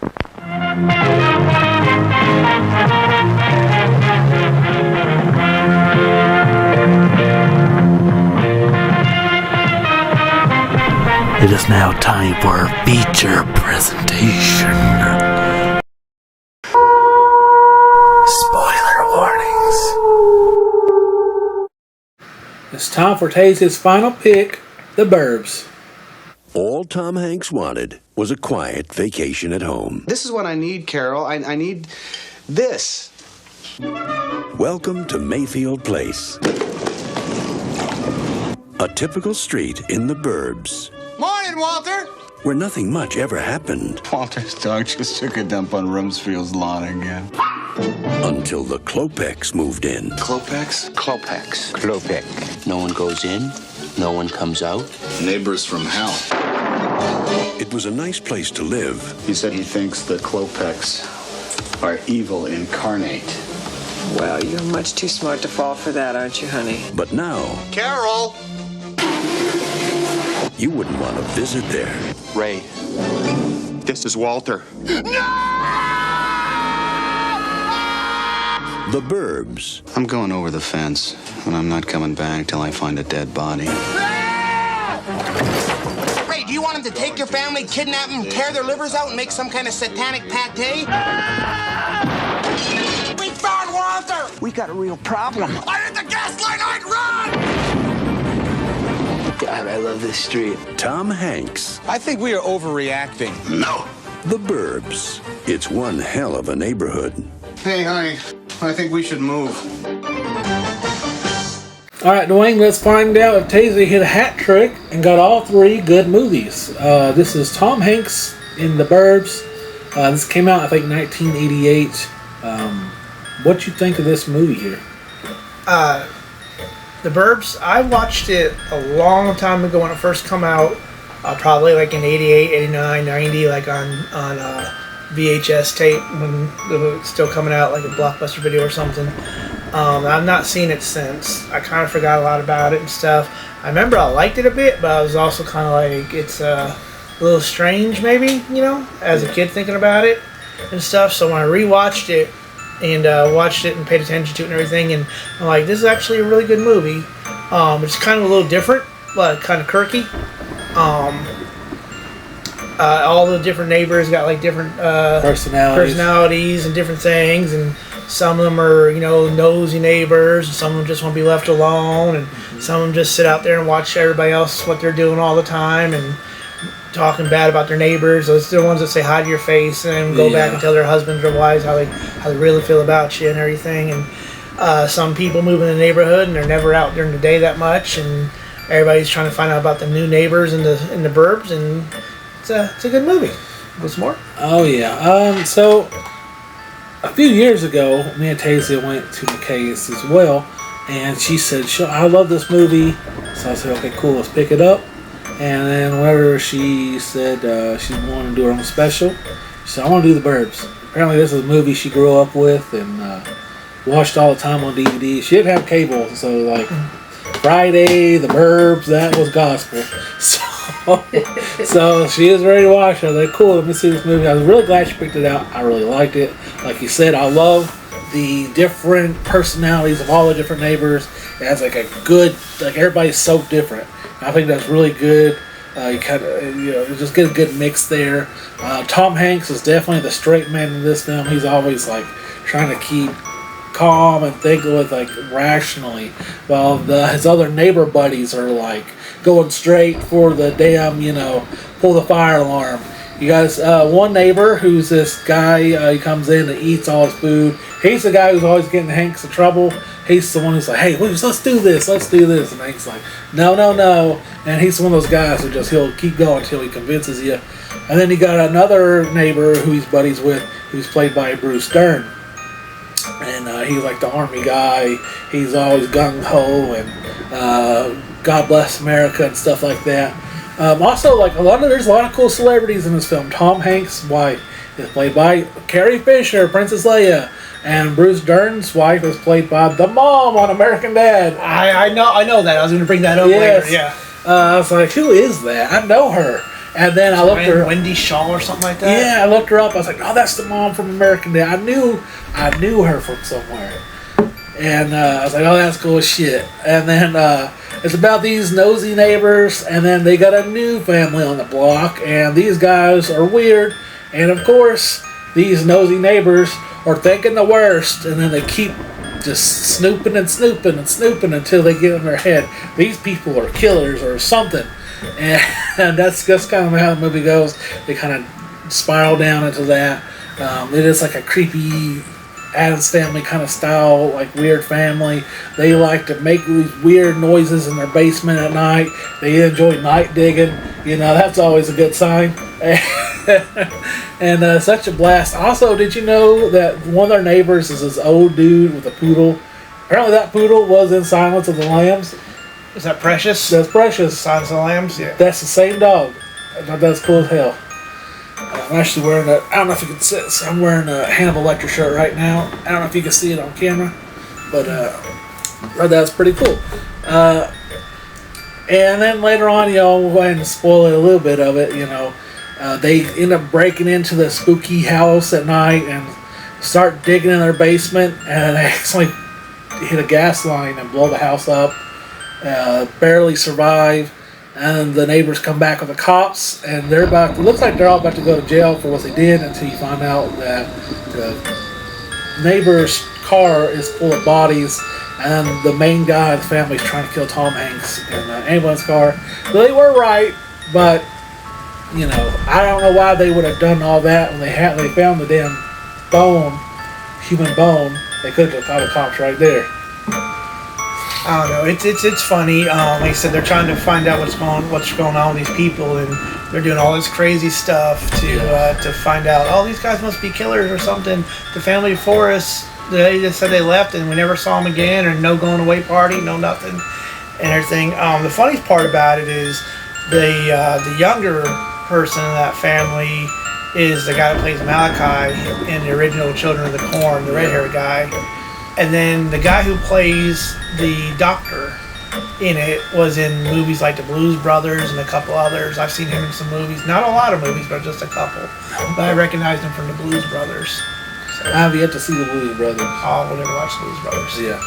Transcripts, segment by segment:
It is now time for our feature presentation. Spoiler warnings. It's time for Tazy's final pick, The Burbs. All Tom Hanks wanted was a quiet vacation at home. This is what I need, Carol. I need this. Welcome to Mayfield Place. A typical street in the Burbs. Morning, Walter. Where nothing much ever happened. Walter's dog just took a dump on Rumsfield's lawn again. Until the Klopeks moved in. Klopex? Klopex. Klopek. No one goes in, no one comes out. Neighbors from hell. It was a nice place to live. He said he thinks the Klopeks are evil incarnate. Well, you're much too smart to fall for that, aren't you, honey? But now, Carol! you wouldn't want to visit there. Ray, this is Walter. The Burbs. I'm going over the fence, and I'm not coming back till I find a dead body. Ray, do you want him to take your family, kidnap them, tear their livers out, and make some kind of satanic pate? We found Walter! We got a real problem. I hit the gas line, I'd run! God, I love this street. Tom Hanks. I think we are overreacting. No! The Burbs. It's one hell of a neighborhood. Hey, honey, I think we should move. Alright, Dwayne, let's find out if Tazy hit a hat trick and got all three good movies. This is Tom Hanks in The Burbs. This came out, I think, 1988. What you think of this movie here? The Burbs, I watched it a long time ago when it first come out, probably like in 88, 89, 90, like on VHS tape when it was still coming out, like a Blockbuster video or something. I've not seen it since. I kind of forgot a lot about it and stuff. I remember I liked it a bit, but I was also kind of like, it's a little strange maybe, you know, as a kid thinking about it and stuff. So when I rewatched it, and watched it and paid attention to it and everything, and I'm like, this is actually a really good movie. It's kind of a little different, but kind of quirky. All the different neighbors got like different personalities and different things, and some of them are, you know, nosy neighbors, and some of them just want to be left alone, and some of them just sit out there and watch everybody else what they're doing all the time and talking bad about their neighbors. Those are the ones that say hi to your face and then go back and tell their husbands or wives how they really feel about you and everything. And some people move in the neighborhood and they're never out during the day that much, and everybody's trying to find out about the new neighbors in the Burbs, and it's a good movie. What's more? Oh yeah. So a few years ago, me and Tazy went to McKay's as well, and she said, I love this movie. So I said, okay, cool, let's pick it up. And then whenever she said she wanted to do her own special, she said, I want to do The Burbs. Apparently this is a movie she grew up with and watched all the time on DVD. She didn't have cable, so like Friday, The Burbs, that was gospel. So she is ready to watch it. I was like, cool, let me see this movie. I was really glad she picked it out. I really liked it. Like you said, I love the different personalities of all the different neighbors. It has like a good, like everybody's so different. I think that's really good. You kind of, you know, just get a good mix there. Tom Hanks is definitely the straight man in this film. He's always like trying to keep calm and think with like rationally, while his other neighbor buddies are like going straight for the damn, you know, pull the fire alarm. You guys, one neighbor who's this guy, he comes in and eats all his food. He's the guy who's always getting Hanks in trouble. He's the one who's like, hey, let's do this. And Hank's like, no. And he's one of those guys who he'll keep going until he convinces you. And then you got another neighbor who he's buddies with, who's played by Bruce Dern. And he's like the army guy. He's always gung-ho and God bless America and stuff like that. Also, like there's a lot of cool celebrities in this film. Tom Hanks' wife is played by Carrie Fisher, Princess Leia. And Bruce Dern's wife is played by the mom on American Dad. I know that. I was going to bring that up later. Yeah. I was like, who is that? I know her. And then I looked her. Wendy Shaw or something like that. Yeah, I looked her up. I was like, oh, that's the mom from American Dad. I knew her from somewhere. And I was like, oh, that's cool as shit. And then it's about these nosy neighbors, and then they got a new family on the block, and these guys are weird. And of course, these nosy neighbors are thinking the worst, and then they keep just snooping and snooping and snooping until they get in their head. These people are killers or something. And that's kind of how the movie goes. They kind of spiral down into that. It is like a creepy Addams Family kind of style, like weird family. They like to make these weird noises in their basement at night. They enjoy night digging. That's always a good sign. And such a blast. Also, did you know that one of their neighbors is this old dude with a poodle? Apparently that poodle was in Silence of the Lambs. Is that Precious? That's Precious. Silence of the Lambs? Yeah. That's the same dog. I thought that's cool as hell. I'm actually wearing I don't know if you can see this. I'm wearing a Hannibal Lecter shirt right now. I don't know if you can see it on camera, but that's pretty cool. And then later on, we'll go ahead and spoil it a little bit of it. They end up breaking into the spooky house at night and start digging in their basement, and they actually hit a gas line and blow the house up. Barely survive, and the neighbors come back with the cops, and it looks like they're all about to go to jail for what they did, until you find out that the neighbor's car is full of bodies, and the main guy of the family is trying to kill Tom Hanks in an ambulance car. So they were right, but I don't know why they would have done all that when they found the damn human bone. They could have caught the cops right there. I don't know. It's funny. Like I said, they're trying to find out what's going on with these people, and they're doing all this crazy stuff to find out. Oh, these guys must be killers or something. The family before us, they just said they left, and we never saw them again. Or no going away party, no nothing, and everything. The funniest part about it is the younger person in that family is the guy that plays Malachi in the original Children of the Corn, the red-haired guy. And then the guy who plays the doctor in it was in movies like The Blues Brothers and a couple others. I've seen him in some movies. Not a lot of movies, but just a couple. But I recognized him from The Blues Brothers. So, I have yet to see The Blues Brothers. Oh, we'll never watch The Blues Brothers. Yeah.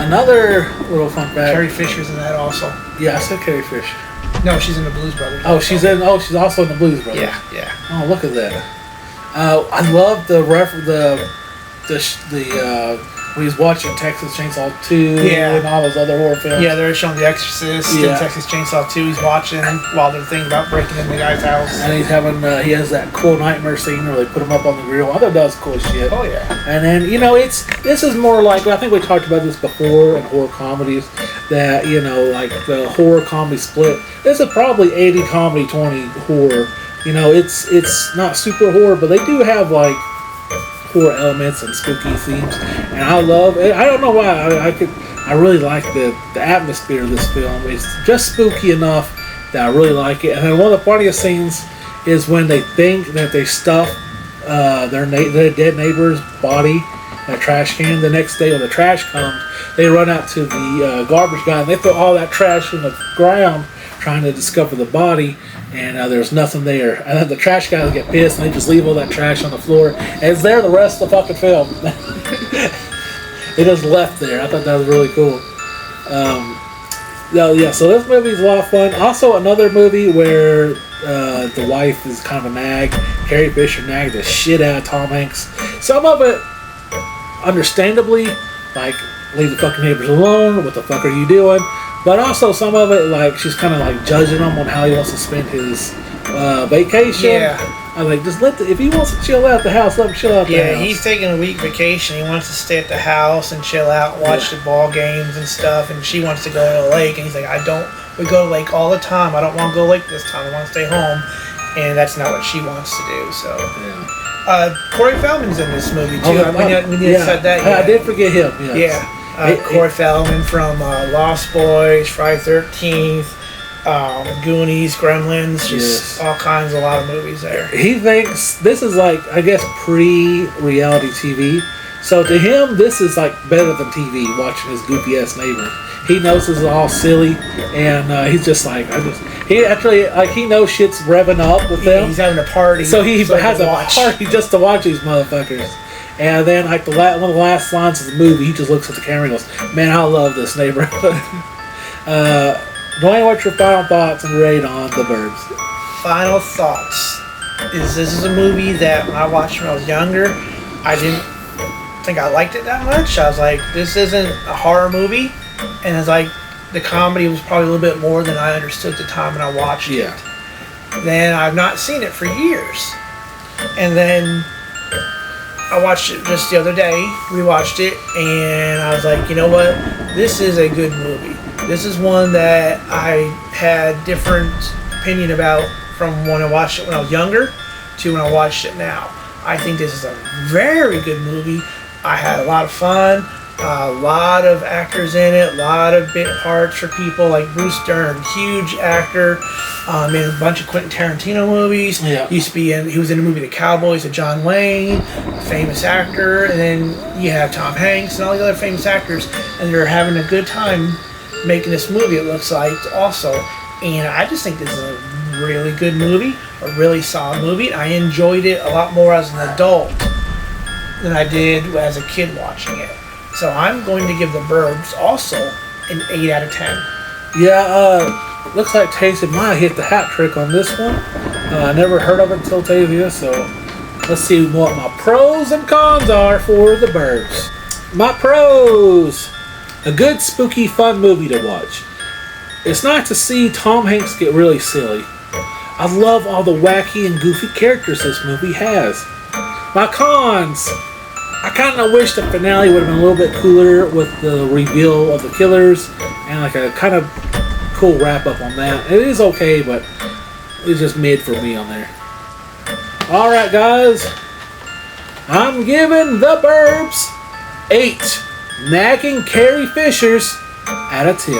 Another little fun fact. Carrie Fisher's in that also. Yeah, I said Carrie Fisher. No, she's in The Blues Brothers. Oh, she's also in The Blues Brothers. Yeah. Oh, look at that. I love when he's watching Texas Chainsaw 2 and all those other horror films. Yeah, they're showing The Exorcist and Texas Chainsaw 2. He's watching while they're thinking about breaking into the guy's house. And he's having, he has that cool nightmare scene where they put him up on the grill. I thought that was cool as shit. Oh, yeah. And then, this is more like, I think we talked about this before in horror comedies, that, like the horror comedy split. This is probably 80 comedy, 20 horror. It's not super horror, but they do have, like, horror elements and spooky themes, and I love it. I don't know why I really like the atmosphere of this film. It's just spooky enough that I really like it. And then one of the funniest scenes is when they think that they stuff their dead neighbor's body in a trash can. The next day when the trash comes, they run out to the garbage guy and they throw all that trash in the ground trying to discover the body, and there's nothing there. And then the trash guys get pissed and they just leave all that trash on the floor, and it's there the rest of the fucking film. It just left there. I thought that was really cool. So this movie is a lot of fun. Also, another movie where the wife is kind of a nag. Carrie Fisher nagged the shit out of Tom Hanks. Some of it, understandably, like, leave the fucking neighbors alone. What the fuck are you doing? But also some of it, like, she's kind of like judging him on how he wants to spend his vacation. Yeah. I'm like, if he wants to chill out the house, let him chill out the house. Yeah, he's taking a week vacation. He wants to stay at the house and chill out, watch the ball games and stuff. And she wants to go to the lake. And he's like, we go to the lake all the time. I don't want to go to the lake this time. I want to stay home. And that's not what she wants to do. So, Corey Feldman's in this movie too. We didn't said that yet. I did forget him. Yes. Yeah. Corey Feldman from Lost Boys, Friday 13th, Goonies, Gremlins, just all kinds, a lot of movies there. He thinks this is like, I guess, pre-reality TV. So to him, this is like better than TV, watching his goofy ass neighbor. he knows this is all silly, and he's just like, he actually like he knows shit's revving up with them. He's having a party, so he has to a watch. party just to watch these motherfuckers. And then like one of the last lines of the movie, he just looks at the camera and goes, "Man, I love this neighborhood." Dwayne, what's your final thoughts and rate on The Burbs? Final thoughts is this is a movie that when I watched when I was younger, I didn't think I liked it that much. I was like, this isn't a horror movie, and it's like the comedy was probably a little bit more than I understood at the time when I watched it. Then I've not seen it for years, and then I watched it just the other day. We watched it, and I was like, you know what? This is a good movie. This is one that I had different opinion about from when I watched it when I was younger to when I watched it now. I think this is a very good movie. I had a lot of fun. A lot of actors in it. A lot of bit parts for people like Bruce Dern, huge actor. In a bunch of Quentin Tarantino movies. Yeah. He was in the movie The Cowboys with John Wayne, famous actor. And then you have Tom Hanks and all the other famous actors, and they're having a good time making this movie. It looks like also, and I just think this is a really good movie, a really solid movie. I enjoyed it a lot more as an adult than I did as a kid watching it. So I'm going to give The Burbs also an 8 out of 10. Yeah, looks like Tayson might have hit the hat trick on this one. I never heard of it until Tavia, so let's see what my pros and cons are for The Burbs. My pros: a good, spooky, fun movie to watch. It's nice to see Tom Hanks get really silly. I love all the wacky and goofy characters this movie has. My cons: I kind of wish the finale would have been a little bit cooler with the reveal of the killers and like a kind of cool wrap up on that. It is okay, but it's just mid for me on there. Alright guys, I'm giving The Burbs 8 nagging Carrie Fishers out of 10.